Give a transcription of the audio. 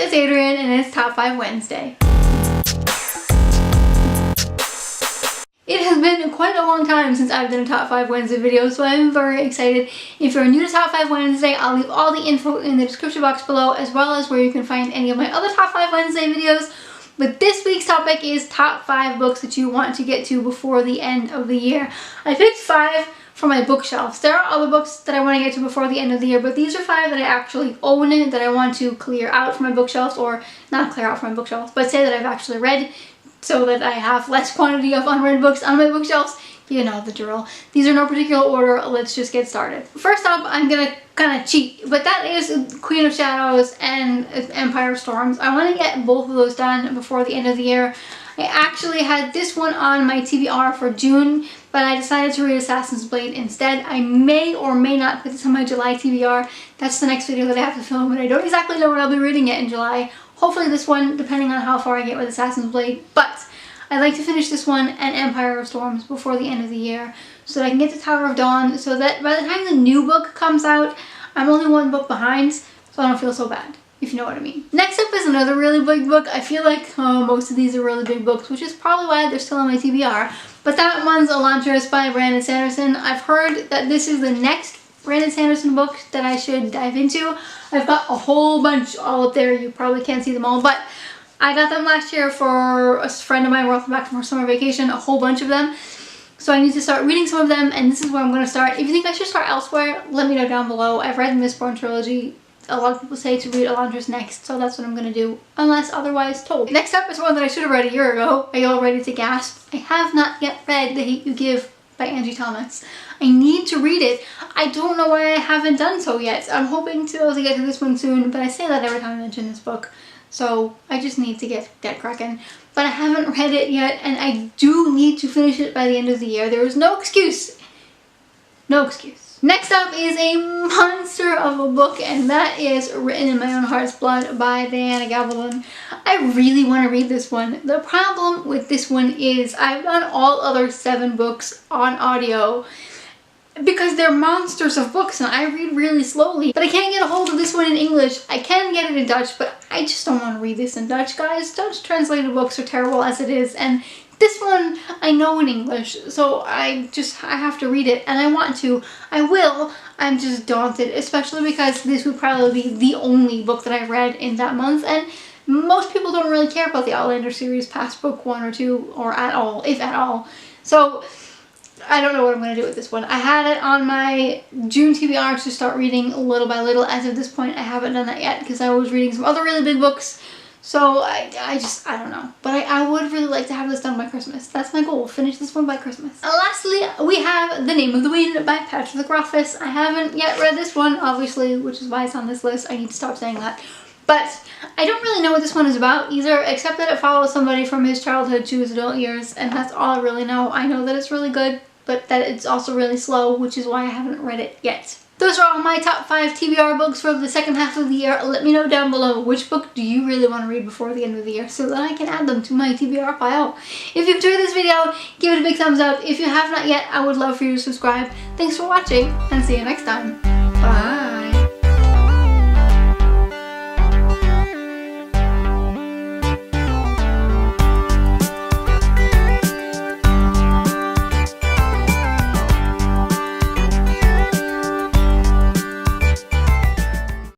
it's Adrian and it's Top 5 Wednesday. It has been quite a long time since I've done a Top 5 Wednesday video, so I'm very excited. If you're new to Top 5 Wednesday, I'll leave all the info in the description box below, as well as where you can find any of my other Top 5 Wednesday videos. But this week's topic is top 5 books that you want to get to before the end of the year. I picked 5 for my bookshelves. There are other books that I want to get to before the end of the year, but these are 5 that I actually own and that I want to clear out from my bookshelves, or not clear out from my bookshelves, but say that I've actually read, so that I have less quantity of unread books on my bookshelves. You know the drill. These are no particular order. Let's just get started. First up, I'm gonna kind of cheat, but that is Queen of Shadows and Empire of Storms. I want to get both of those done before the end of the year. I actually had this one on my TBR for June, but I decided to read Assassin's Blade instead. I may or may not put this on my July TBR. That's the next video that I have to film, and I don't exactly know what I'll be reading yet in July. Hopefully this one, depending on how far I get with Assassin's Blade, but I'd like to finish this one and Empire of Storms before the end of the year so that I can get to Tower of Dawn, so that by the time the new book comes out, I'm only 1 book behind, so I don't feel so bad, if you know what I mean. Next up is another really big book. I feel like most of these are really big books, which is probably why they're still on my TBR, but that one's Elantris by Brandon Sanderson. I've heard that this is the next Brandon Sanderson book that I should dive into. I've got a whole bunch all up there. You probably can't see them all, but I got them last year for a friend of mine. We're back from our summer vacation, a whole bunch of them. So I need to start reading some of them, and this is where I'm going to start. If you think I should start elsewhere, let me know down below. I've read the Mistborn trilogy. A lot of people say to read Elantris next, so that's what I'm going to do, unless otherwise told. Next up is one that I should have read a year ago. Are you all ready to gasp? I have not yet read The Hate U Give by Angie Thomas. I need to read it. I don't know why I haven't done so yet. I'm hoping to be able to get to this one soon, but I say that every time I mention this book. So I just need to get cracking. But I haven't read it yet, and I do need to finish it by the end of the year. There is no excuse. No excuse. Next up is a monster of a book, and that is Written in My Own Heart's Blood by Diana Gabaldon. I really want to read this one. The problem with this one is I've done all other 7 books on audio because they're monsters of books and I read really slowly. But I can't get a hold of this one in English. I can get it in Dutch, but I just don't want to read this in Dutch, guys. Dutch translated books are terrible as it is, and this one I know in English, so I have to read it, and I want to. I will. I'm just daunted, especially because this would probably be the only book that I've read in that month, and most people don't really care about the Outlander series past book 1 or 2, or at all, if at all. So I don't know what I'm going to do with this one. I had it on my June TBR to start reading little by little. As of this point, I haven't done that yet because I was reading some other really big books. So I don't know. But I would really like to have this done by Christmas. That's my goal. Finish this one by Christmas. And lastly, we have The Name of the Wind by Patrick Rothfuss. I haven't yet read this one, obviously, which is why it's on this list. I need to stop saying that. But I don't really know what this one is about either, except that it follows somebody from his childhood to his adult years, and that's all I really know. I know that it's really good, but that it's also really slow, which is why I haven't read it yet. Those are all my top 5 TBR books for the second half of the year. Let me know down below which book do you really want to read before the end of the year so that I can add them to my TBR pile. If you enjoyed this video, give it a big thumbs up. If you have not yet, I would love for you to subscribe. Thanks for watching, and see you next time.